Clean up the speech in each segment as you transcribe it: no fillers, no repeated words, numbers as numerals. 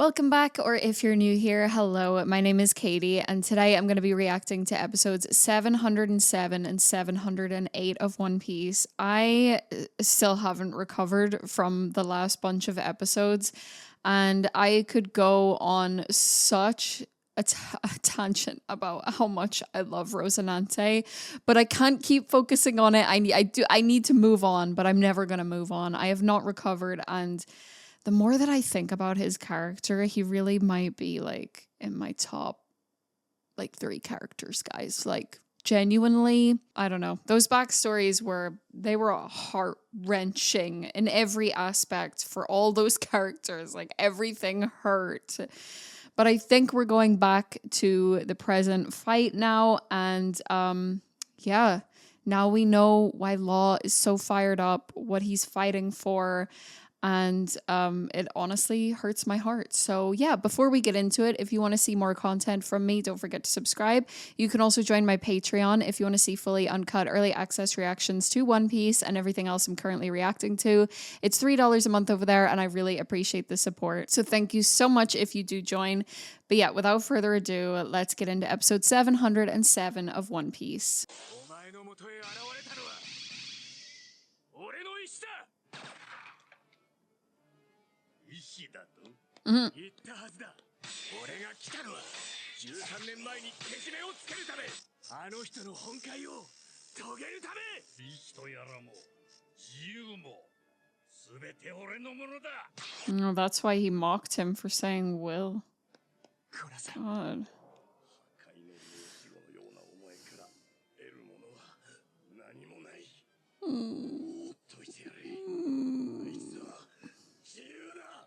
Welcome back, or if you're new here, hello, my name is Katie, and today I'm going to be reacting to episodes 707 and 708 of One Piece. I still haven't recovered from the last bunch of episodes, and I could go on such a tangent about how much I love Rosinante, but I can't keep focusing on it. I need to move on, but I'm never going to move on. I have not recovered, and the more that I think about his character, he really might be like in my top like 3 characters, guys. Like genuinely, I don't know. Those backstories were heart-wrenching in every aspect for all those characters. Like everything hurt. But I think we're going back to the present fight now, and yeah, now we know why Law is so fired up, what he's fighting for. And it honestly hurts my heart. So yeah, before we get into it, if you want to see more content from me, don't forget to subscribe. You can also join my Patreon if you want to see fully uncut early access reactions to One Piece and everything else I'm currently reacting to. It's $3 a month over there, and I really appreciate the support. So thank you so much if you do join. But yeah, without further ado, let's get into episode 707 of One Piece. Oh, that's why he mocked him for saying will. God.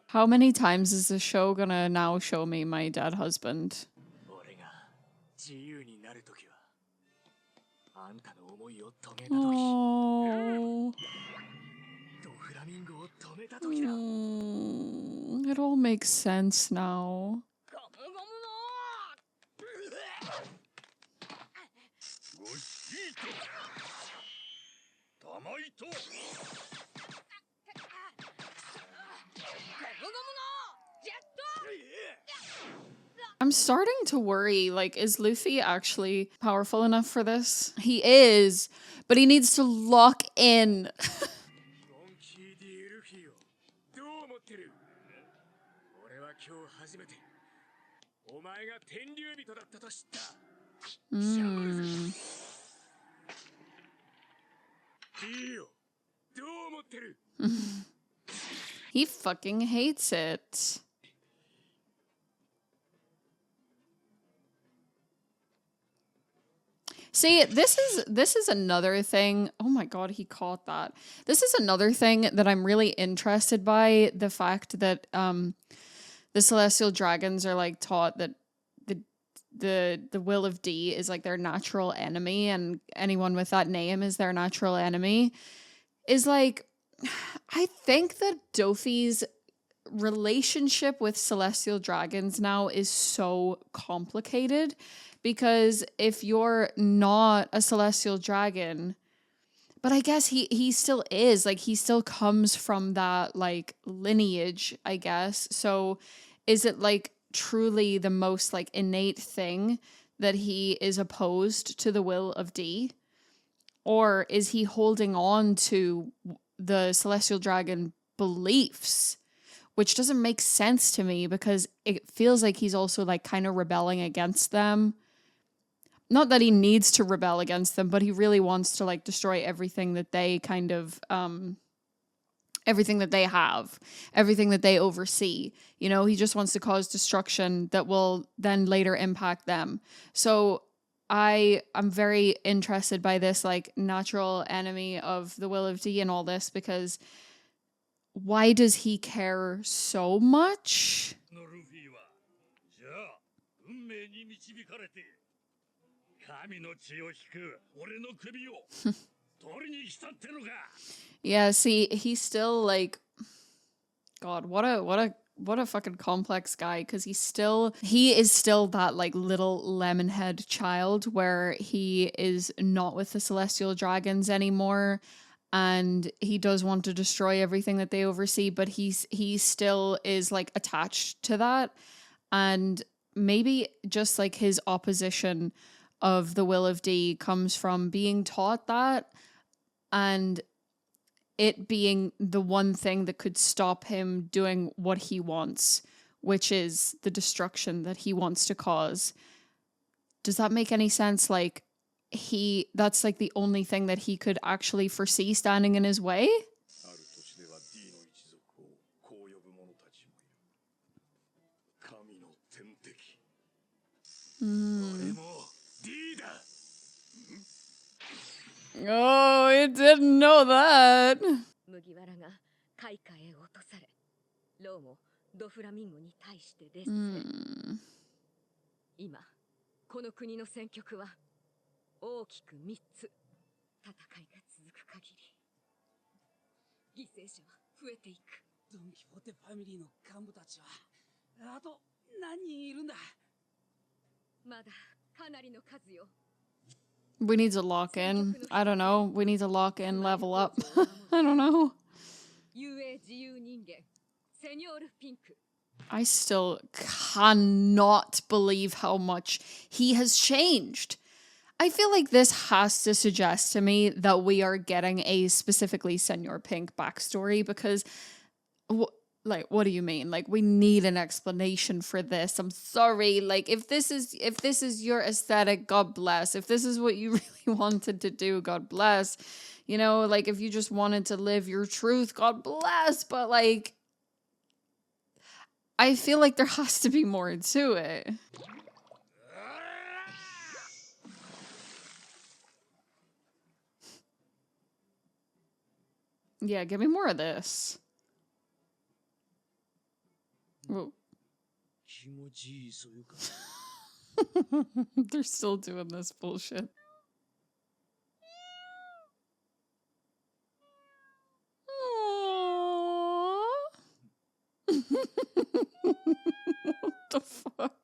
How many times is the show gonna now show me my dead husband? Oh. It all makes sense now. I'm starting to worry, like, is Luffy actually powerful enough for this? He is, but he needs to lock in. He fucking hates it. See, this is another thing. Oh my god, he caught that. This is another thing that I'm really interested by, the fact that the celestial dragons are like taught that the will of D is like their natural enemy, and anyone with that name is their natural enemy. Is like, I think that Dofi's relationship with celestial dragons now is so complicated, because if you're not a celestial dragon, but I guess he still is, like, he still comes from that like lineage, I guess. So is it like truly the most like innate thing that he is opposed to the will of D? Or is he holding on to the celestial dragon beliefs, which doesn't make sense to me, because it feels like he's also like kind of rebelling against them. Not that he needs to rebel against them, but he really wants to like destroy everything that they kind of, everything that they have, everything that they oversee. You know, he just wants to cause destruction that will then later impact them. So I'm very interested by this like natural enemy of the will of D and all this, because why does he care so much? Yeah, see, he's still like, God, what a fucking complex guy, because he is still that like little lemonhead child where he is not with the celestial dragons anymore, and he does want to destroy everything that they oversee, but he still is like attached to that. And maybe just like his opposition of the will of D comes from being taught that, and it being the one thing that could stop him doing what he wants, which is the destruction that he wants to cause. Does that make any sense? Like, that's like the only thing that he could actually foresee standing in his way? Oh, I didn't know that. 麦わらが開花へ落とされ、ローもドフラミンゴに対して劣勢。今、この国の戦局は大きく3つ。戦いが続く限り、犠牲者は増えていく。ドン・キホーテファミリーの幹部たちはあと何人いるんだ？まだかなりの数よ。We need to lock in. I don't know. We need to lock in, level up. I don't know. I still cannot believe how much he has changed. I feel like this has to suggest to me that we are getting a specifically Senor Pink backstory, because like, what do you mean? Like, we need an explanation for this. I'm sorry. Like, if this is your aesthetic, God bless. If this is what you really wanted to do, God bless. You know, like, if you just wanted to live your truth, God bless. But like, I feel like there has to be more to it. Yeah, give me more of this. Whoa. They're still doing this bullshit. What the fuck?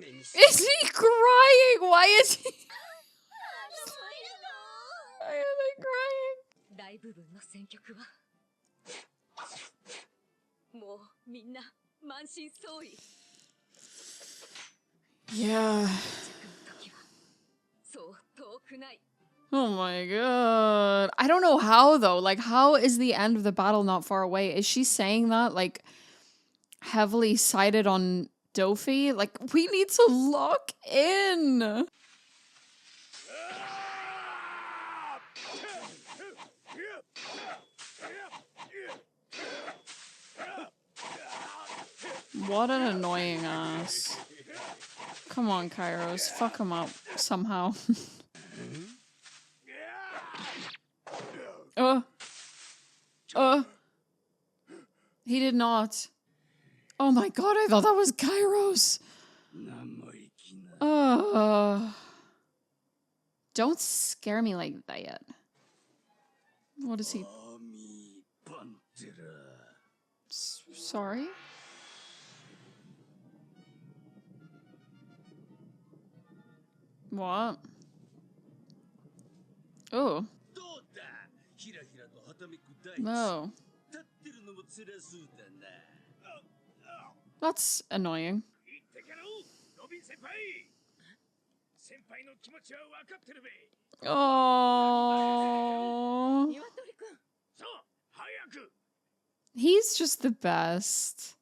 Is he crying? Why is he? Why are they crying? Yeah. Oh my god. I don't know how though. Like, how is the end of the battle not far away? Is she saying that like heavily sided on Dofi? Like, we need to lock in. What an annoying ass. Come on, Kairos. Fuck him up somehow. He did not. Oh my god, I thought that was Kairos. Don't scare me like that. What is he? Sorry? What? Oh. No. That's annoying. Oh. He's just the best.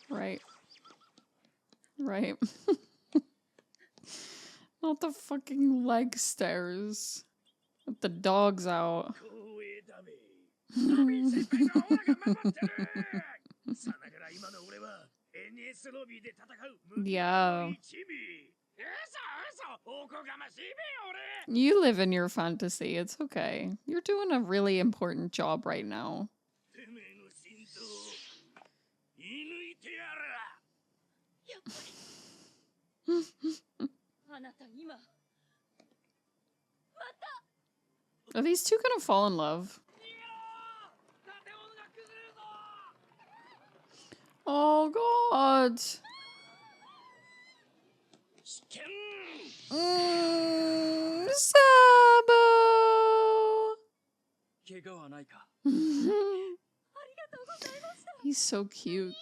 Right. Right. Not the fucking leg stairs. With the dogs out. Yeah. You live in your fantasy. It's okay. You're doing a really important job right now. Are these two gonna fall in love? Oh god. Sabo. He's so cute.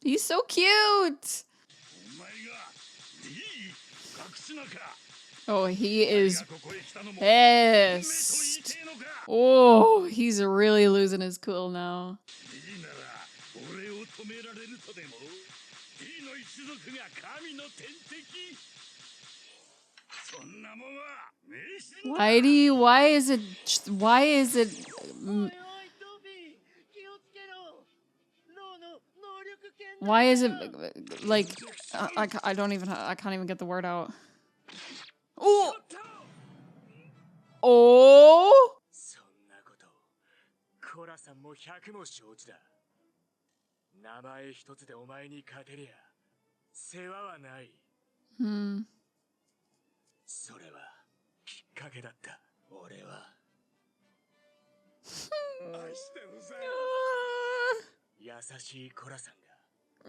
He's so cute. Oh, he is pissed. Oh, he's really losing his cool now. Why is it like, I don't even, I can't even get the word out. Oh! Oh! Hmm.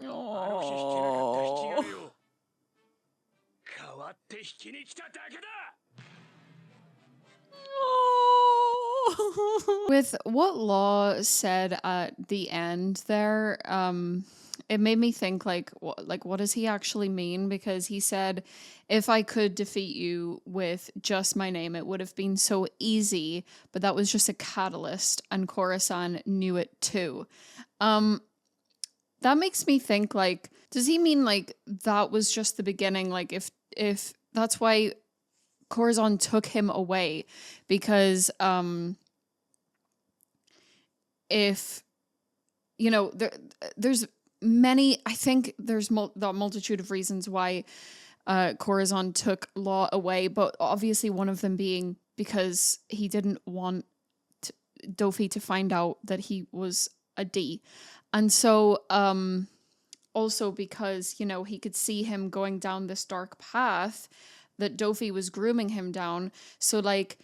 Oh. With what Law said at the end there, it made me think like what does he actually mean? Because he said, if I could defeat you with just my name, it would have been so easy, but that was just a catalyst, and Khorasan knew it too. That makes me think like, does he mean like that was just the beginning? Like if that's why Khorasan took him away, because if you know there's many, I think there's the multitude of reasons why Khorasan took Law away, but obviously one of them being because he didn't want Dofi to find out that he was a D, and so also because, you know, he could see him going down this dark path that Dofi was grooming him down. So like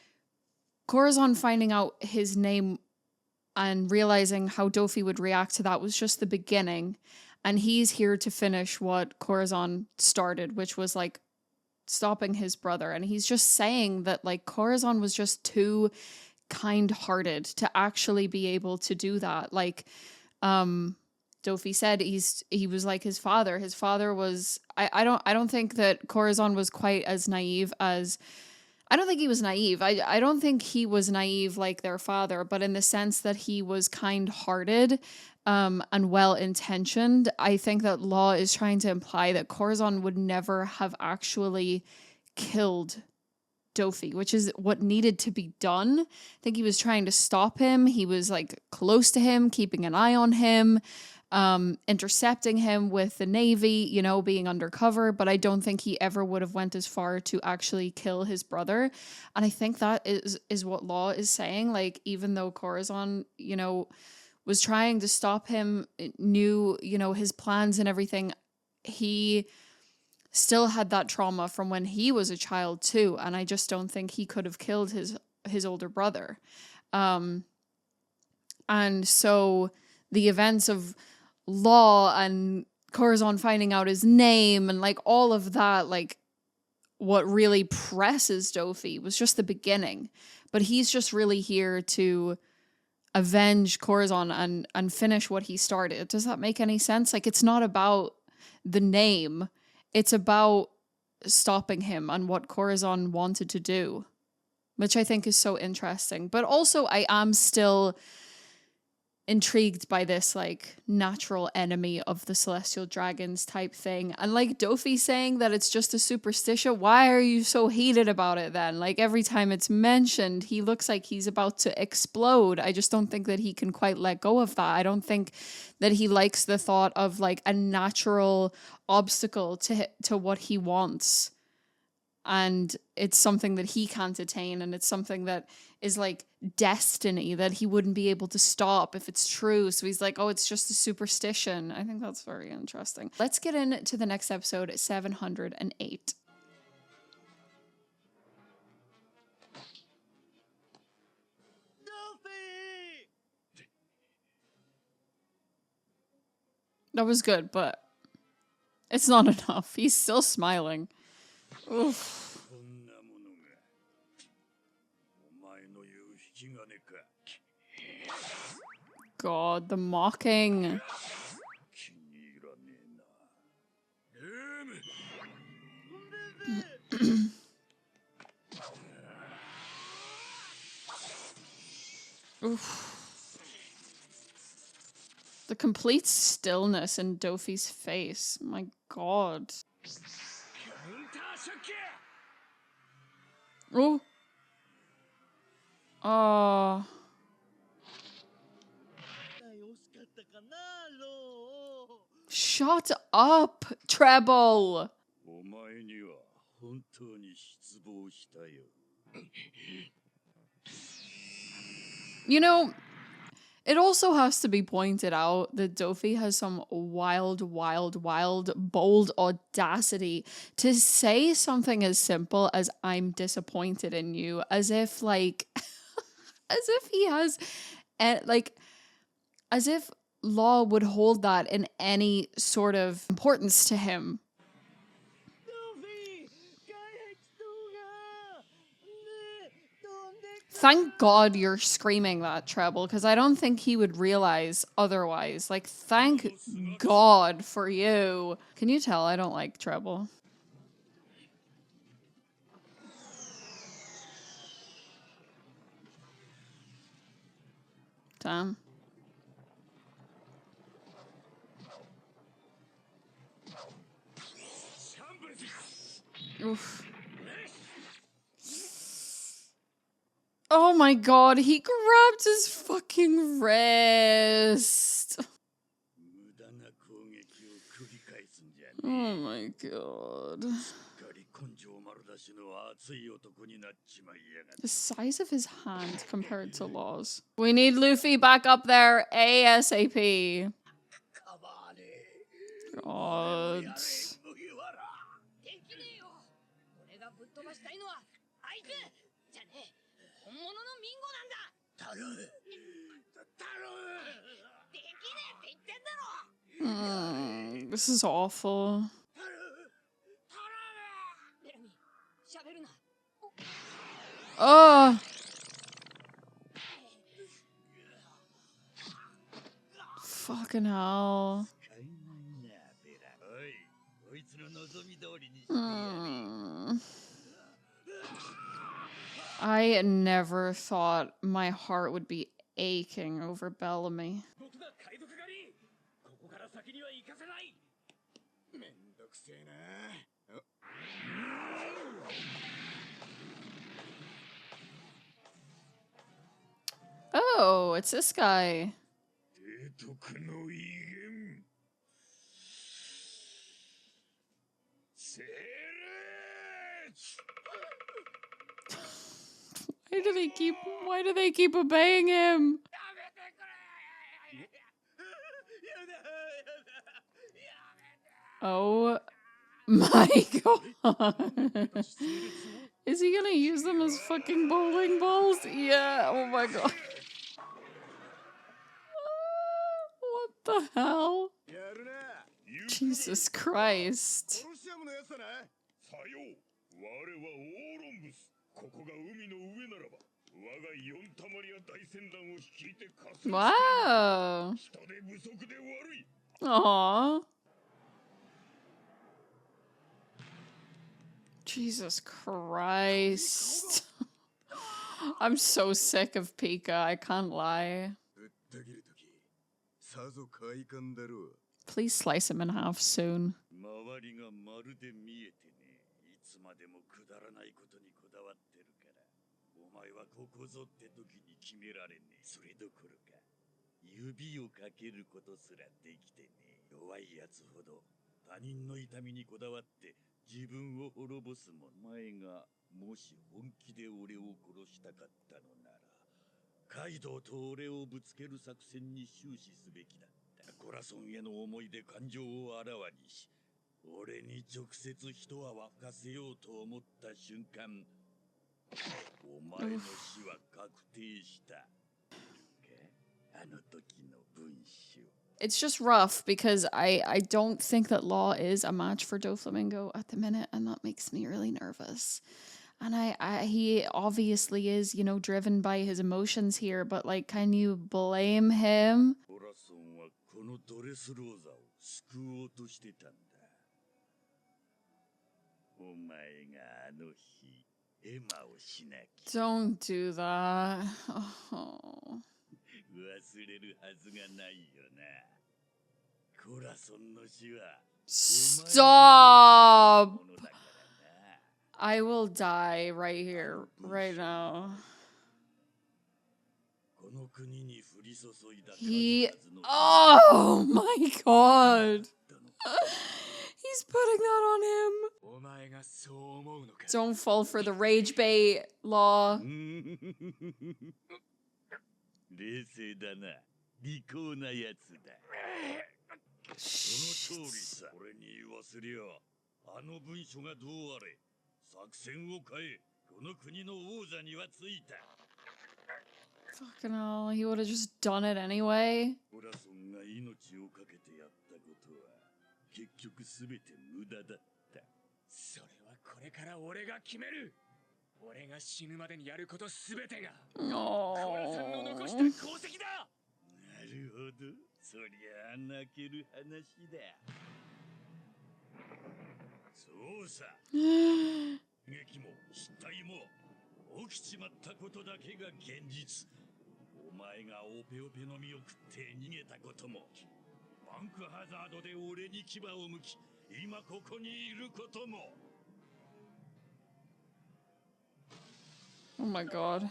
Khorasan finding out his name and realizing how Dofi would react to that was just the beginning. And he's here to finish what Khorasan started, which was like stopping his brother. And he's just saying that like Khorasan was just too kind-hearted to actually be able to do that. Like Dofi said, he was like his father. His father was, I don't think that Khorasan was quite as naive as, I don't think he was naive. I don't think he was naive like their father, but in the sense that he was kind-hearted and well-intentioned. I think that Law is trying to imply that Khorasan would never have actually killed Dofi, which is what needed to be done. I think he was trying to stop him. He was like close to him, keeping an eye on him, intercepting him with the Navy, you know, being undercover, but I don't think he ever would have went as far to actually kill his brother. And I think that is what Law is saying. Like, even though Khorasan, you know, was trying to stop him, knew, you know, his plans and everything, he still had that trauma from when he was a child too. And I just don't think he could have killed his older brother. And so the events of Law and Khorasan finding out his name and like all of that, like what really presses Dofi was just the beginning. But he's just really here to avenge Khorasan and finish what he started. Does that make any sense? Like, it's not about the name. It's about stopping him and what Khorasan wanted to do, which I think is so interesting. But also I am still intrigued by this like natural enemy of the celestial dragons type thing. And like Dofi saying that it's just a superstition, why are you so heated about it then? Like every time it's mentioned, he looks like he's about to explode. I just don't think that he can quite let go of that. I don't think that he likes the thought of like a natural obstacle to what he wants. And it's something that he can't attain, and it's something that is like destiny that he wouldn't be able to stop if it's true. So he's like, oh, it's just a superstition. I think that's very interesting. Let's get into the next episode, 708. That was good, but it's not enough. He's still smiling. Oof. God, the mocking. Oof. The complete stillness in Dofi's face. My God. Oh. Oh. Shut up, Treble. You know, it also has to be pointed out that Dofi has some wild, bold audacity to say something as simple as "I'm disappointed in you," as if like, as if he has, as if Law would hold that in any sort of importance to him. Thank God you're screaming that, Treble, because I don't think he would realize otherwise. Like, thank God for you. Can you tell I don't like Treble? Damn. Oof. Oh my God, he grabbed his fucking wrist. Oh my God. The size of his hand compared to Law's. We need Luffy back up there ASAP. God. This is awful. Oh. Fucking hell. I never thought my heart would be aching over Bellamy. Oh, it's this guy. Why do they keep obeying him? Oh my God. Is he gonna use them as fucking bowling balls? Yeah, oh my God. What the hell? Jesus Christ. Wow. Aww. Jesus Christ. I'm so sick of Pika, I can't lie. Please slice him in half soon. it's just rough because I don't think that Law is a match for Doflamingo at the minute, and that makes me really nervous. And he obviously is, you know, driven by his emotions here, but like, can you blame him? Don't do that. Oh. Stop! I will die right here, right now. Oh my god! He's putting that on him. Don't fall for the rage bait, Law. Fucking hell, he would have just done it anyway. Oh my god.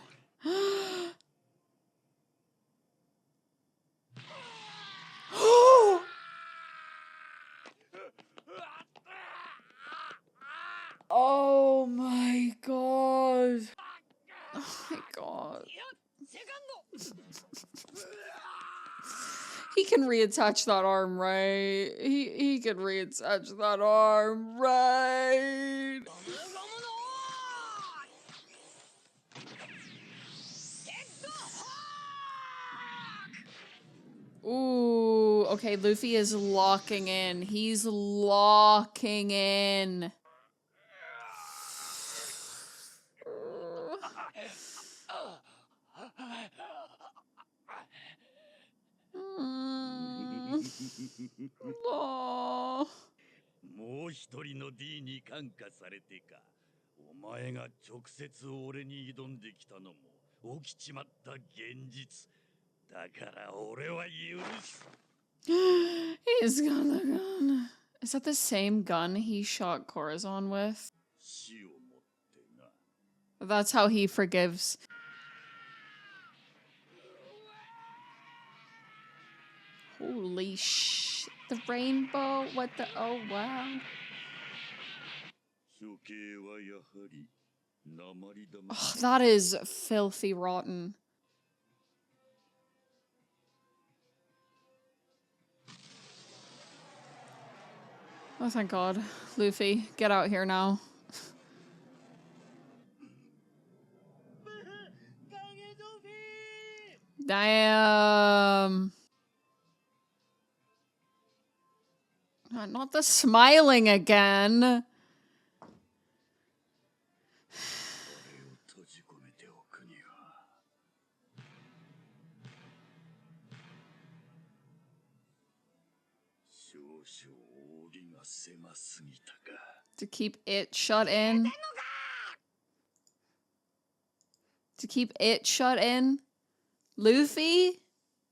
Oh my god. Oh my god. He can reattach that arm, right? He can reattach that arm, right? Ooh, okay, Luffy is locking in. He's locking in. Oh. He's got the gun. Is that the same gun he shot Corazon with? That's how he forgives. Holy shit. The rainbow? What the? Oh, wow. Oh, that is filthy rotten. Oh, thank God. Luffy, get out here now. Damn. Not the smiling again. To keep it shut in. To keep it shut in? Luffy?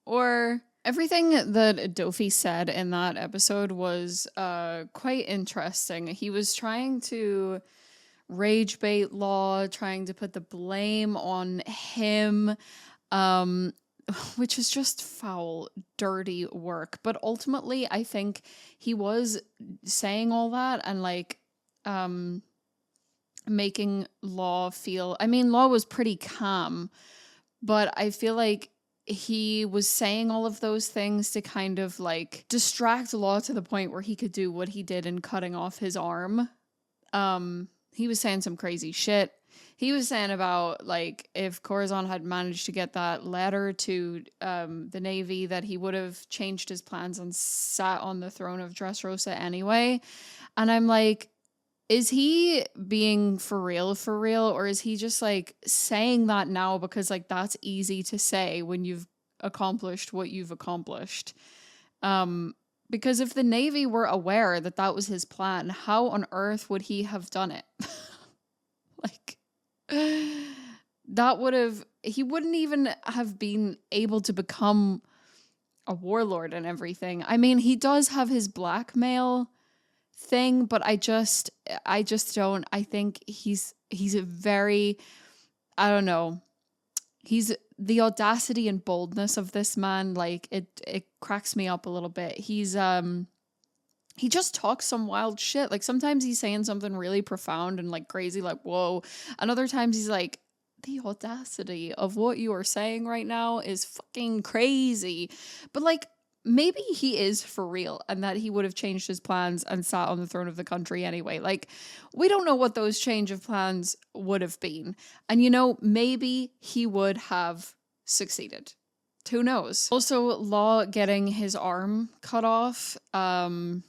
Or everything that Dofi said in that episode was quite interesting. He was trying to rage bait Law, trying to put the blame on him, which is just foul, dirty work. But ultimately, I think he was saying all that and like making Law feel, I mean, Law was pretty calm, but I feel like he was saying all of those things to kind of like distract Law to the point where he could do what he did in cutting off his arm. He was saying some crazy shit. He was saying about, like, if Corazon had managed to get that letter to the Navy, that he would have changed his plans and sat on the throne of Dressrosa anyway. And I'm like, is he being for real, or is he just, like, saying that now because, like, that's easy to say when you've accomplished what you've accomplished? Because if the Navy were aware that that was his plan, how on earth would he have done it? Like, he wouldn't even have been able to become a warlord and everything. I mean, he does have his blackmail thing, but I just don't. I think he's a very, I don't know. He's the audacity and boldness of this man, like, it cracks me up a little bit. He just talks some wild shit. Like, sometimes he's saying something really profound and, like, crazy, like, whoa. And other times he's like, the audacity of what you are saying right now is fucking crazy. But, like, maybe he is for real and that he would have changed his plans and sat on the throne of the country anyway. Like, we don't know what those change of plans would have been. And, you know, maybe he would have succeeded. Who knows? Also, Law getting his arm cut off. That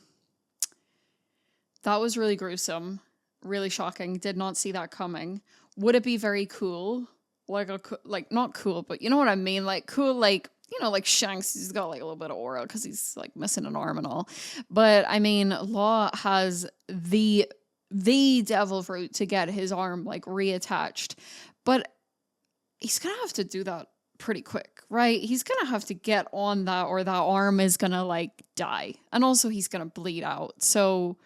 was really gruesome, really shocking. Did not see that coming. Would it be very cool? Like not cool, but you know what I mean? Like, cool, like, you know, like Shanks, he's got, like, a little bit of aura because he's, like, missing an arm and all. But, I mean, Law has the devil fruit to get his arm, like, reattached. But he's gonna have to do that pretty quick, right? He's gonna have to get on that, or that arm is gonna, like, die. And also he's gonna bleed out. So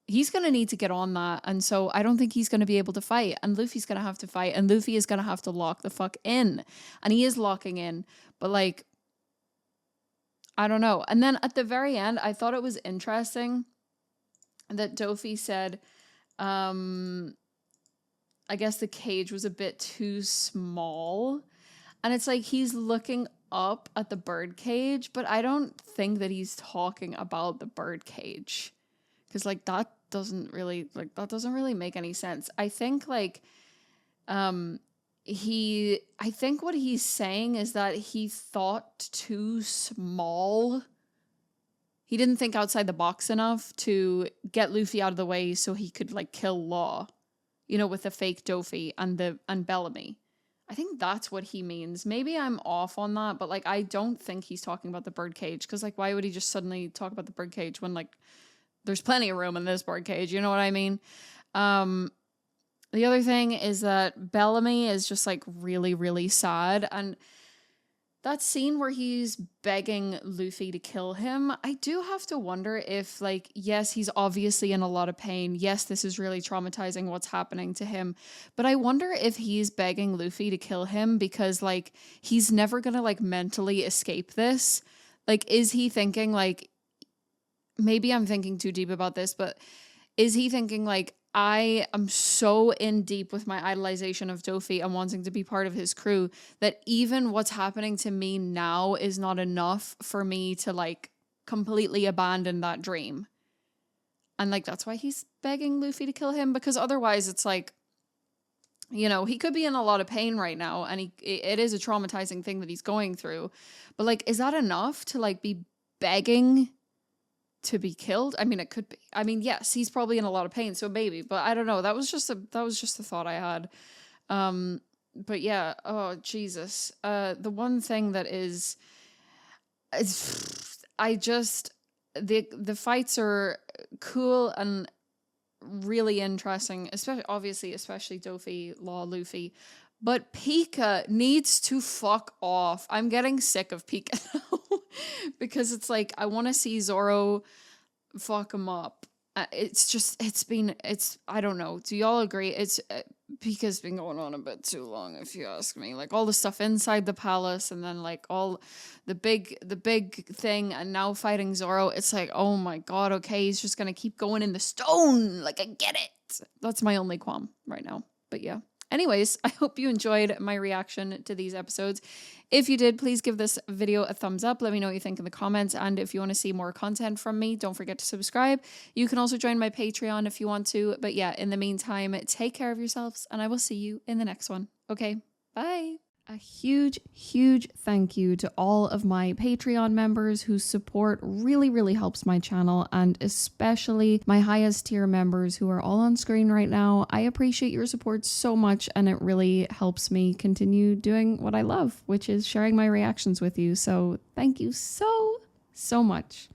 he's going to need to get on that. And so I don't think he's going to be able to fight. And Luffy's going to have to fight. And Luffy is going to have to lock the fuck in. And he is locking in. But, like, I don't know. And then at the very end, I thought it was interesting that Dofi said, I guess the cage was a bit too small. And it's like he's looking up at the bird cage. But I don't think that he's talking about the bird cage. Because, like, that doesn't really make any sense. I think, like, I think what he's saying is that he thought too small. He didn't think outside the box enough to get Luffy out of the way so he could, like, kill Law, you know, with the fake Dofi and Bellamy. I think that's what he means. Maybe I'm off on that, but, like, I don't think he's talking about the bird cage. Because, like, why would he just suddenly talk about the bird cage when, like, there's plenty of room in this bird cage, you know what I mean? The other thing is that Bellamy is just, like, really, really sad. And that scene where he's begging Luffy to kill him, I do have to wonder if, like, yes, he's obviously in a lot of pain. Yes, this is really traumatizing what's happening to him. But I wonder if he's begging Luffy to kill him because, like, he's never gonna, like, mentally escape this. Like, is he thinking, like, maybe I'm thinking too deep about this, but is he thinking, like, I am so in deep with my idolization of Dofi and wanting to be part of his crew that even what's happening to me now is not enough for me to, like, completely abandon that dream? And, like, that's why he's begging Luffy to kill him, because otherwise it's like, you know, he could be in a lot of pain right now and it is a traumatizing thing that he's going through. But, like, is that enough to, like, be begging to be killed? I mean, it could be. I mean, yes, he's probably in a lot of pain, so maybe, but I don't know. That was just a thought I had. But yeah, oh Jesus. The one thing that is the fights are cool and really interesting, especially Dofi, Law, Luffy. But Pika needs to fuck off. I'm getting sick of Pika now. Because it's like, I want to see Zoro fuck him up. I don't know. Do y'all agree? Pika's been going on a bit too long, if you ask me. Like, all the stuff inside the palace and then, like, all the big thing and now fighting Zoro. It's like, oh my God, okay, he's just going to keep going in the stone. Like, I get it. That's my only qualm right now. But yeah. Anyways, I hope you enjoyed my reaction to these episodes. If you did, please give this video a thumbs up. Let me know what you think in the comments. And if you want to see more content from me, don't forget to subscribe. You can also join my Patreon if you want to. But yeah, in the meantime, take care of yourselves and I will see you in the next one. Okay, bye. A huge, huge thank you to all of my Patreon members whose support really, really helps my channel, and especially my highest tier members who are all on screen right now. I appreciate your support so much, and it really helps me continue doing what I love, which is sharing my reactions with you. So thank you so much.